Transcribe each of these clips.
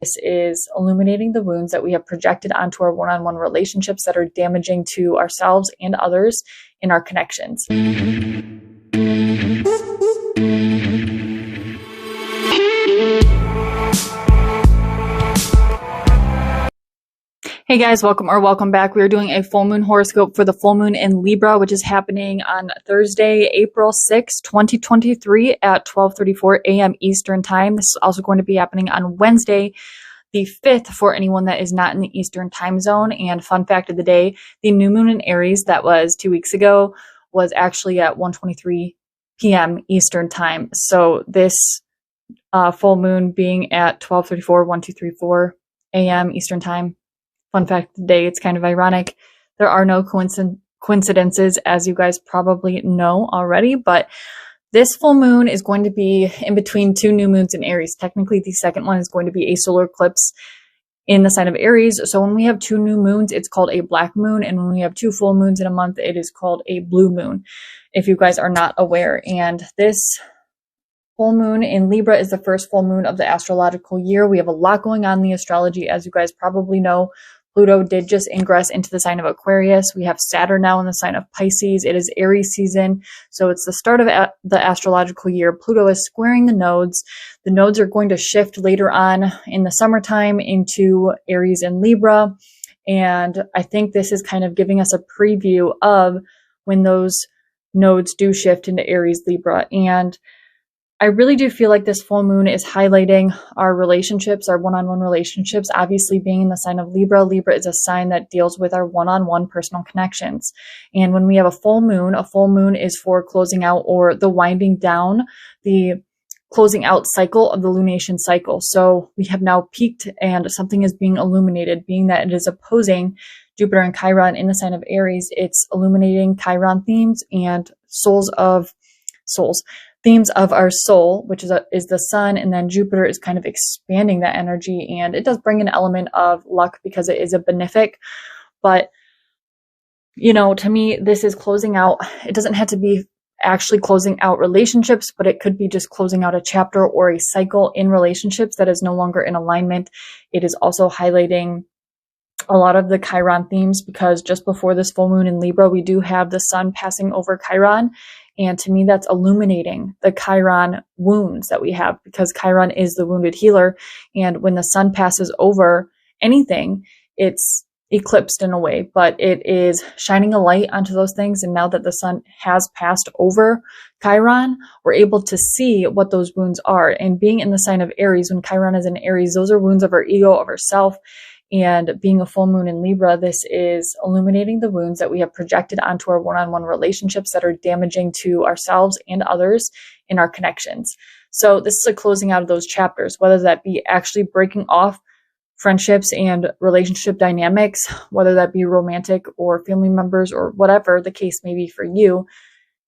This is illuminating the wounds that we have projected onto our one-on-one relationships that are damaging to ourselves and others in our connections. Hey guys, welcome back. We are doing a full moon horoscope for the full moon in Libra, which is happening on Thursday, April 6, 2023 at 12:34 a.m. Eastern time. This is also going to be happening on Wednesday, the 5th, for anyone that is not in the Eastern time zone. And fun fact of the day, the new moon in Aries that was 2 weeks ago was actually at 1:23 p.m. Eastern time. So this full moon being at 12:34, 1234 a.m. Eastern time. Fun fact of the day, it's kind of ironic. There are no coincidences, as you guys probably know already, but this full moon is going to be in between two new moons in Aries. Technically, the second one is going to be a solar eclipse in the sign of Aries. So when we have two new moons, it's called a black moon. And when we have two full moons in a month, it is called a blue moon, if you guys are not aware. And this full moon in Libra is the first full moon of the astrological year. We have a lot going on in the astrology, as you guys probably know. Pluto did just ingress into the sign of Aquarius. We have Saturn now in the sign of Pisces. It is Aries season, so it's the start of the astrological year. Pluto is squaring the nodes. The nodes are going to shift later on in the summertime into Aries and Libra, and I think this is kind of giving us a preview of when those nodes do shift into Aries, Libra. And I really do feel like this full moon is highlighting our relationships, our one-on-one relationships. Obviously, being in the sign of Libra, Libra is a sign that deals with our one-on-one personal connections. And when we have a full moon is for closing out or the winding down, the closing out cycle of the lunation cycle. So we have now peaked and something is being illuminated, being that it is opposing Jupiter and Chiron in the sign of Aries. It's illuminating Chiron themes and themes of our soul, which is the sun, and then Jupiter is kind of expanding that energy, and it does bring an element of luck because it is a benefic. But to me, this is closing out. It doesn't have to be actually closing out relationships, but it could be just closing out a chapter or a cycle in relationships that is no longer in alignment. It is also highlighting a lot of the Chiron themes, because just before this full moon in Libra, we do have the sun passing over Chiron. And to me, that's illuminating the Chiron wounds that we have, because Chiron is the wounded healer. And when the sun passes over anything, it's eclipsed in a way, but it is shining a light onto those things. And now that the sun has passed over Chiron, we're able to see what those wounds are. And being in the sign of Aries, when Chiron is in Aries, those are wounds of our ego, of ourself. And being a full moon in Libra, this is illuminating the wounds that we have projected onto our one-on-one relationships that are damaging to ourselves and others in our connections. So this is a closing out of those chapters, whether that be actually breaking off friendships and relationship dynamics, whether that be romantic or family members or whatever the case may be for you.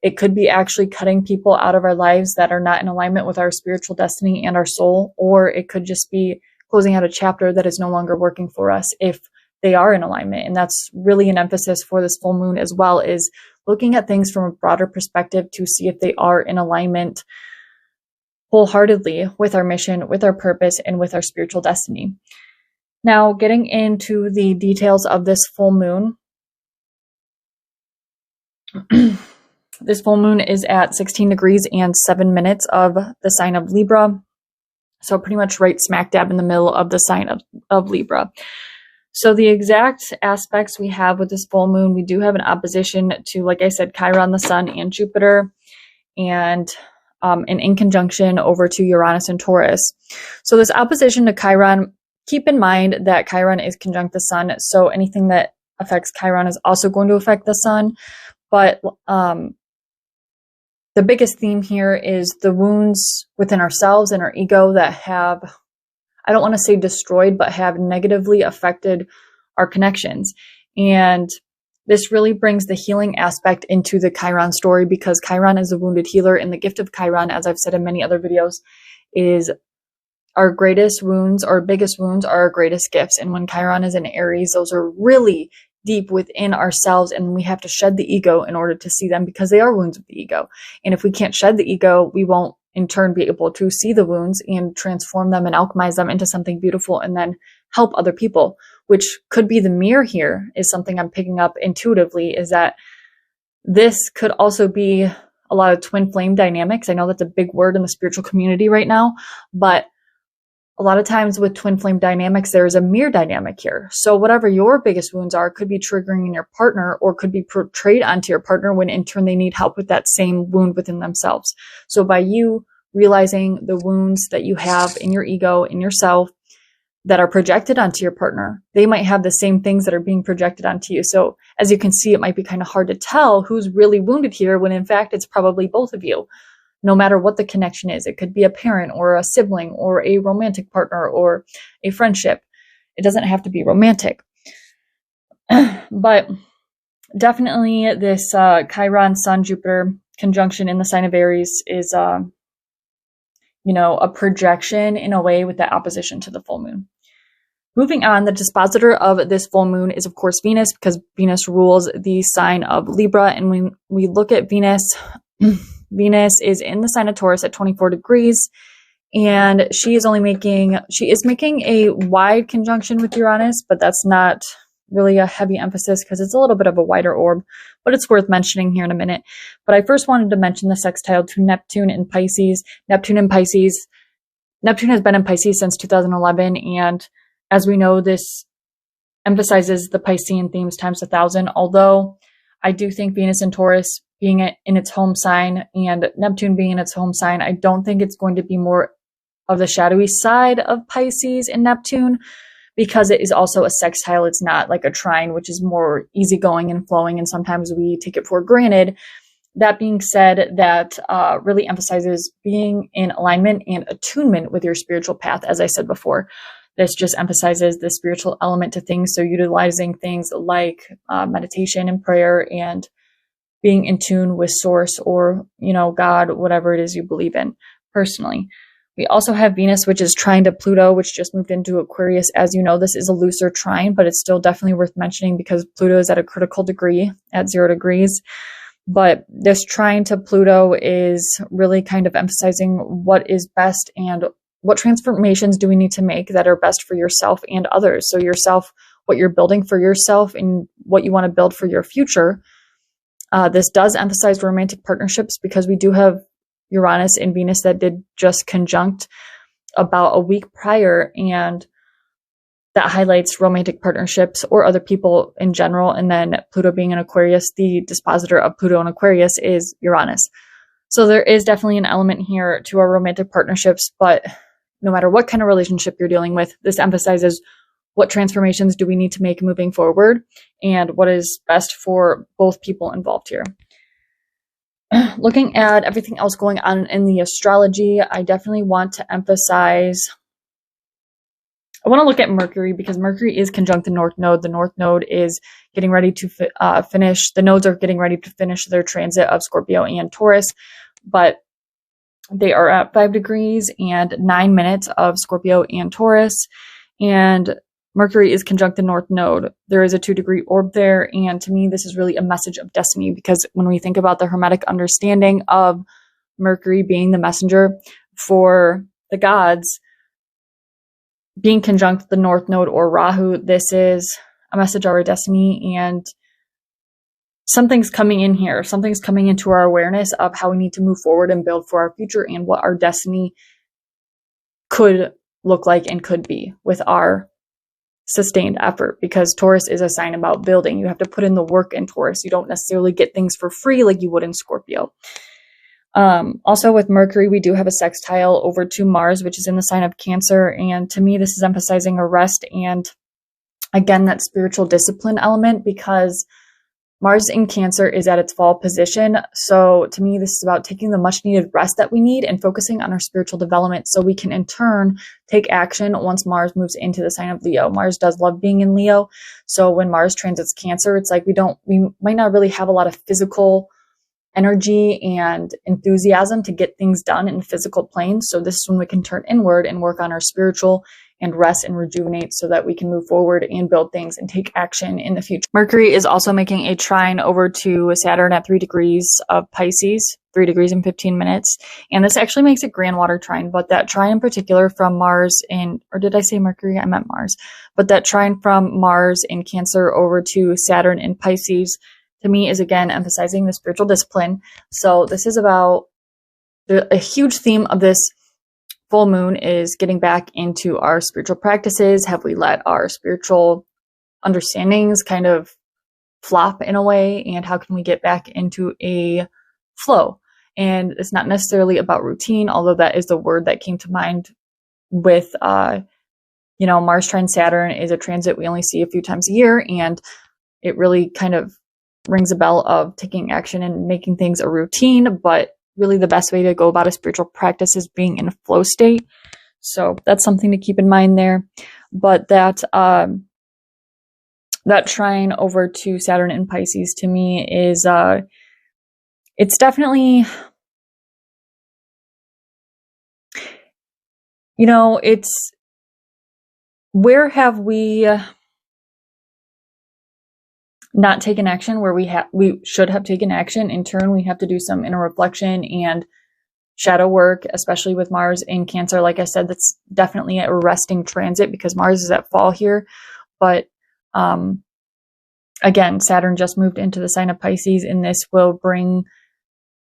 It could be actually cutting people out of our lives that are not in alignment with our spiritual destiny and our soul, or it could just be closing out a chapter that is no longer working for us if they are in alignment. And that's really an emphasis for this full moon as well, is looking at things from a broader perspective to see if they are in alignment wholeheartedly with our mission, with our purpose, and with our spiritual destiny. Now, getting into the details of this full moon. This full moon is at 16 degrees and 7 minutes of the sign of Libra. So pretty much right smack dab in the middle of the sign of Libra. So the exact aspects we have with this full moon, we do have an opposition to, like I said, Chiron, the sun, and Jupiter, and an in conjunction over to Uranus and Taurus. So this opposition to Chiron, keep in mind that Chiron is conjunct the sun. So anything that affects Chiron is also going to affect the sun. But the biggest theme here is the wounds within ourselves and our ego that have, I don't want to say destroyed, but have negatively affected our connections. And this really brings the healing aspect into the Chiron story, because Chiron is a wounded healer, and the gift of Chiron, as I've said in many other videos, is our greatest wounds, our biggest wounds are our greatest gifts. And when Chiron is in Aries, those are really deep within ourselves, and we have to shed the ego in order to see them, because they are wounds of the ego. And if we can't shed the ego, we won't in turn be able to see the wounds and transform them and alchemize them into something beautiful and then help other people, which could be the mirror here, is something I'm picking up intuitively, is that this could also be a lot of twin flame dynamics. I know that's a big word in the spiritual community right now, but a lot of times with twin flame dynamics, there is a mirror dynamic here. So whatever your biggest wounds are could be triggering in your partner or could be portrayed onto your partner when in turn they need help with that same wound within themselves. So by you realizing the wounds that you have in your ego, in yourself, that are projected onto your partner, they might have the same things that are being projected onto you. So as you can see, it might be kind of hard to tell who's really wounded here when in fact it's probably both of you. No matter what the connection is, it could be a parent or a sibling or a romantic partner or a friendship. It doesn't have to be romantic. But definitely this Chiron Sun Jupiter conjunction in the sign of Aries is a projection in a way with the opposition to the full moon. Moving on, the dispositor of this full moon is of course Venus, because Venus rules the sign of Libra. And when we look at Venus, Venus is in the sign of Taurus at 24 degrees, and she is making a wide conjunction with Uranus, but that's not really a heavy emphasis because it's a little bit of a wider orb, but it's worth mentioning here in a minute. But I first wanted to mention the sextile to Neptune in Pisces. Neptune has been in Pisces since 2011, and as we know, this emphasizes the Piscean themes times 1,000, although I do think Venus and Taurus being in its home sign and Neptune being in its home sign, I don't think it's going to be more of the shadowy side of Pisces and Neptune, because it is also a sextile. It's not like a trine, which is more easygoing and flowing, and sometimes we take it for granted. That being said, that really emphasizes being in alignment and attunement with your spiritual path, as I said before. This just emphasizes the spiritual element to things, so utilizing things like meditation and prayer and being in tune with source or, God, whatever it is you believe in personally. We also have Venus, which is trine to Pluto, which just moved into Aquarius. As you know, this is a looser trine, but it's still definitely worth mentioning because Pluto is at a critical degree at 0 degrees. But this trine to Pluto is really kind of emphasizing what is best and what transformations do we need to make that are best for yourself and others. So yourself, what you're building for yourself and what you want to build for your future. This does emphasize romantic partnerships because we do have Uranus and Venus that did just conjunct about a week prior, and that highlights romantic partnerships or other people in general. And then Pluto being in Aquarius, the dispositor of Pluto in Aquarius is Uranus. So there is definitely an element here to our romantic partnerships, but no matter what kind of relationship you're dealing with, this emphasizes what transformations do we need to make moving forward and what is best for both people involved here. Looking at everything else going on in the astrology, I definitely want to emphasize, I want to look at Mercury because Mercury is conjunct the North Node. The North Node is getting ready to the nodes are getting ready to finish their transit of Scorpio and Taurus, but they are at 5 degrees and 9 minutes of Scorpio and Taurus, and Mercury is conjunct the North Node. There is a 2-degree orb there, and to me, this is really a message of destiny because when we think about the Hermetic understanding of Mercury being the messenger for the gods, being conjunct the North Node or Rahu, this is a message of our destiny, and something's coming in here. Something's coming into our awareness of how we need to move forward and build for our future and what our destiny could look like and could be with our sustained effort, because Taurus is a sign about building. You have to put in the work in Taurus. You don't necessarily get things for free like you would in Scorpio. Also with Mercury, we do have a sextile over to Mars, which is in the sign of Cancer. And to me, this is emphasizing a rest and again, that spiritual discipline element, because Mars in Cancer is at its fall position. So to me, this is about taking the much needed rest that we need and focusing on our spiritual development so we can in turn take action once Mars moves into the sign of Leo. Mars does love being in Leo. So when Mars transits Cancer, it's like we might not really have a lot of physical energy and enthusiasm to get things done in the physical plane. So this is when we can turn inward and work on our spiritual and rest and rejuvenate so that we can move forward and build things and take action in the future. Mercury is also making a trine over to Saturn at 3 degrees of Pisces, 3 degrees and 15 minutes. And this actually makes a grand water trine, but that trine in particular from Mars in, or did I say Mercury? I meant Mars. But that trine from Mars in Cancer over to Saturn in Pisces, to me, is again emphasizing the spiritual discipline. So this is about a huge theme of this full moon is getting back into our spiritual practices. Have we let our spiritual understandings kind of flop in a way? And how can we get back into a flow? And it's not necessarily about routine, although that is the word that came to mind with, Mars trine Saturn is a transit we only see a few times a year. And it really kind of rings a bell of taking action and making things a routine, but really the best way to go about a spiritual practice is being in a flow state. So that's something to keep in mind there. But that trine over to Saturn in Pisces to me is it's definitely, it's where have we not taken action where we should have taken action. In turn, we have to do some inner reflection and shadow work, especially with Mars in Cancer. Like I said, that's definitely a resting transit because Mars is at fall here. But again, Saturn just moved into the sign of Pisces, and this will bring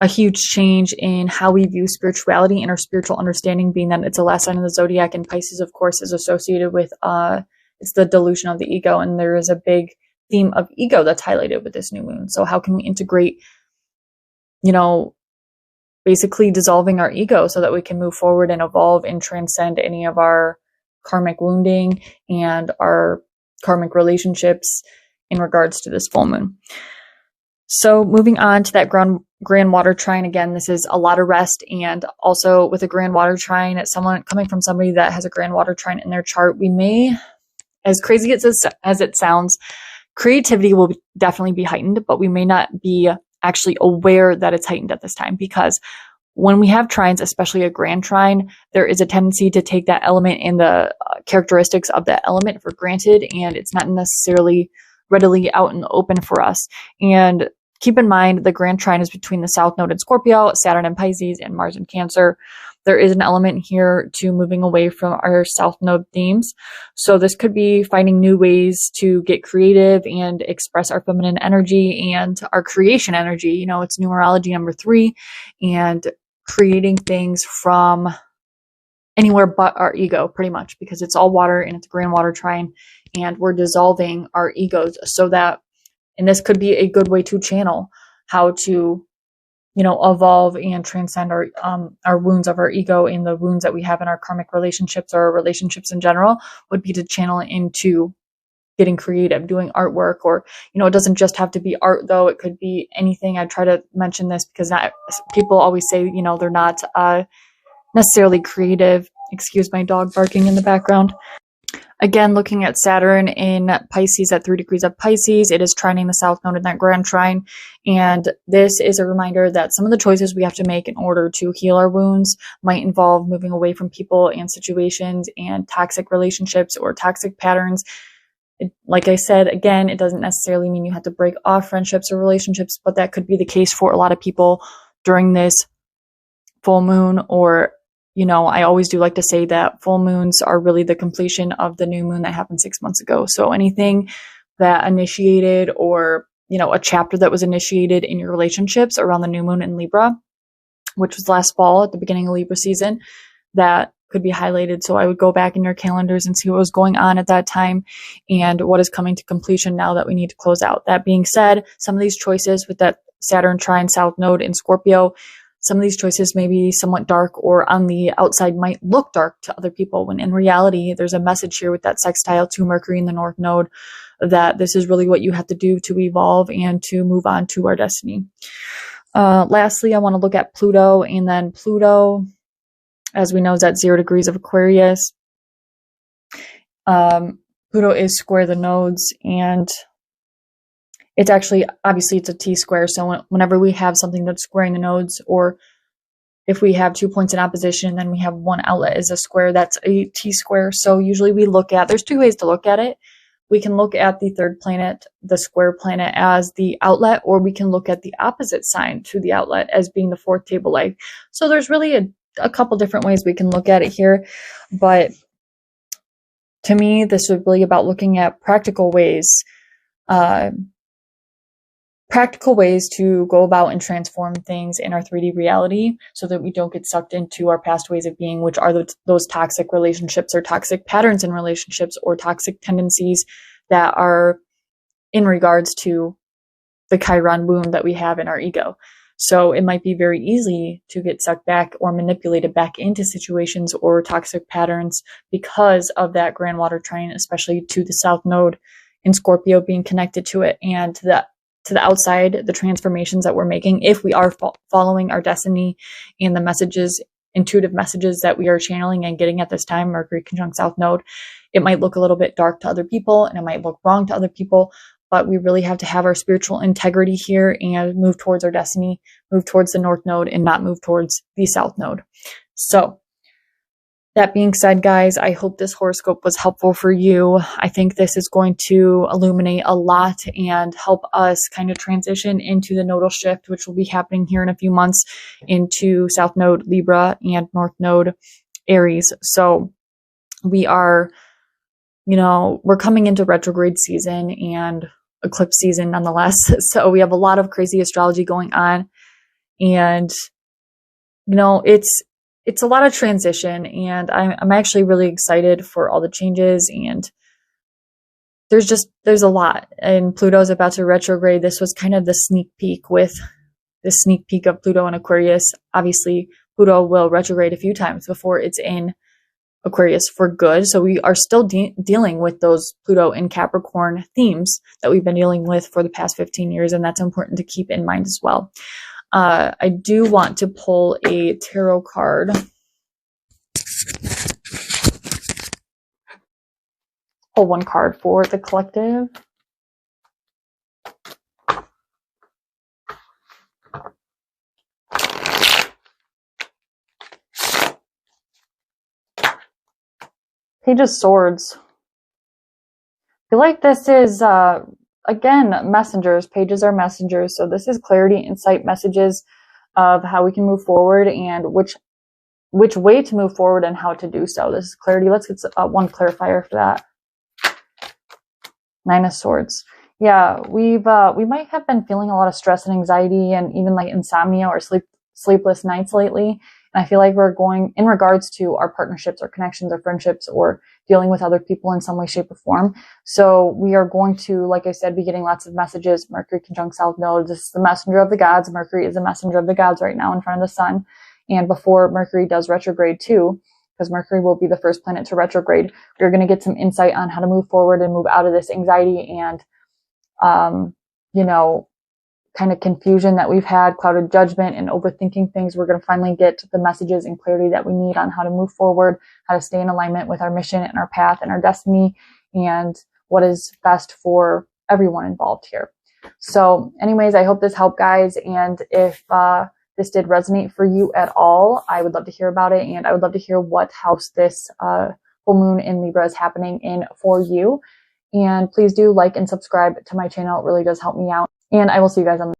a huge change in how we view spirituality and our spiritual understanding, being that it's the last sign of the zodiac, and Pisces, of course, is associated with it's the delusion of the ego, and there is a big theme of ego that's highlighted with this new moon. So how can we integrate, basically dissolving our ego so that we can move forward and evolve and transcend any of our karmic wounding and our karmic relationships in regards to this full moon. So moving on to that grand water trine, again, this is a lot of rest. And also with a grand water trine, someone coming from somebody that has a grand water trine in their chart, we may, as crazy as it sounds, creativity will definitely be heightened, but we may not be actually aware that it's heightened at this time, because when we have trines, especially a grand trine, there is a tendency to take that element and the characteristics of that element for granted, and it's not necessarily readily out in the open for us. And keep in mind, the grand trine is between the South Node in Scorpio, Saturn in Pisces, and Mars in Cancer. There is an element here to moving away from our South Node themes. So this could be finding new ways to get creative and express our feminine energy and our creation energy. It's numerology number 3, and creating things from anywhere but our ego, pretty much, because it's all water and it's a grand water trine, and we're dissolving our egos so that, and this could be a good way to channel how to evolve and transcend our wounds of our ego, and the wounds that we have in our karmic relationships or our relationships in general would be to channel it into getting creative, doing artwork, or, it doesn't just have to be art though. It could be anything. I try to mention this because people always say, they're not necessarily creative. Excuse my dog barking in the background. Again, looking at Saturn in Pisces at 3 degrees of Pisces, it is trining the South Node in that grand trine. And this is a reminder that some of the choices we have to make in order to heal our wounds might involve moving away from people and situations and toxic relationships or toxic patterns. Like I said, again, it doesn't necessarily mean you have to break off friendships or relationships, but that could be the case for a lot of people during this full moon. Or I always do like to say that full moons are really the completion of the new moon that happened 6 months ago. So anything that initiated, or, a chapter that was initiated in your relationships around the new moon in Libra, which was last fall at the beginning of Libra season, that could be highlighted. So I would go back in your calendars and see what was going on at that time and what is coming to completion now that we need to close out. That being said, some of these choices with that Saturn trine South Node in Scorpio, some of these choices may be somewhat dark, or on the outside might look dark to other people, when in reality, there's a message here with that sextile to Mercury in the North Node that this is really what you have to do to evolve and to move on to our destiny. Lastly, I want to look at Pluto, and then Pluto, as we know, is at 0 degrees of Aquarius. Pluto is square the nodes, and it's actually, obviously it's a T-square. So whenever we have something that's squaring the nodes, or if we have 2 points in opposition, then we have one outlet as a square, that's a T-square. So usually we look at, there's 2 ways to look at it. We can look at the third planet, the square planet, as the outlet, or we can look at the opposite sign to the outlet as being the 4th table leg. So there's really a couple different ways we can look at it here. But to me, this is really about looking at practical ways to go about and transform things in our 3D reality so that we don't get sucked into our past ways of being, which are those toxic relationships or toxic patterns in relationships or toxic tendencies that are in regards to the Chiron wound that we have in our ego. So it might be very easy to get sucked back or manipulated back into situations or toxic patterns because of that grand water trine, especially to the South Node in Scorpio being connected to it, and to the outside, the transformations that we're making, if we are following our destiny and the messages, intuitive messages that we are channeling and getting at this time, Mercury conjunct South Node. It might look a little bit dark to other people and it might look wrong to other people, but we really have to have our spiritual integrity here and move towards our destiny, move towards the North Node and not move towards the South Node. So that being said, guys, I hope this horoscope was helpful for you. I think this is going to illuminate a lot and help us kind of transition into the nodal shift, which will be happening here in a few months, into South Node Libra and North Node Aries. So we are, we're coming into retrograde season and eclipse season nonetheless. So we have a lot of crazy astrology going on, and it's a lot of transition, and I'm actually really excited for all the changes, and there's a lot. And Pluto's about to retrograde. This was kind of the sneak peek of Pluto in Aquarius. Obviously, Pluto will retrograde a few times before it's in Aquarius for good. So we are still dealing with those Pluto and Capricorn themes that we've been dealing with for the past 15 years, and that's important to keep in mind as well. I do want to pull a tarot card. Pull one card for the collective. Page of Swords. I feel like this is, again, messengers. Pages are messengers. So this is clarity, insight, messages of how we can move forward and which way to move forward and how to do so. This is clarity. Let's get one clarifier for that. 9 of Swords. Yeah, we might have been feeling a lot of stress and anxiety and even like insomnia or sleepless nights lately. And I feel like we're going, in regards to our partnerships or connections or friendships or dealing with other people in some way, shape, or form. So we are going to, like I said, be getting lots of messages. Mercury conjunct South Node. This is the messenger of the gods. Mercury is a messenger of the gods right now in front of the sun. And before Mercury does retrograde too, because Mercury will be the first planet to retrograde, we're going to get some insight on how to move forward and move out of this anxiety and, kind of confusion that we've had, clouded judgment and overthinking things. We're going to finally get the messages and clarity that we need on how to move forward, how to stay in alignment with our mission and our path and our destiny, and what is best for everyone involved here. So anyways, I hope this helped, guys. And if this did resonate for you at all, I would love to hear about it. And I would love to hear what house this full moon in Libra is happening in for you. And please do like and subscribe to my channel. It really does help me out. And I will see you guys on the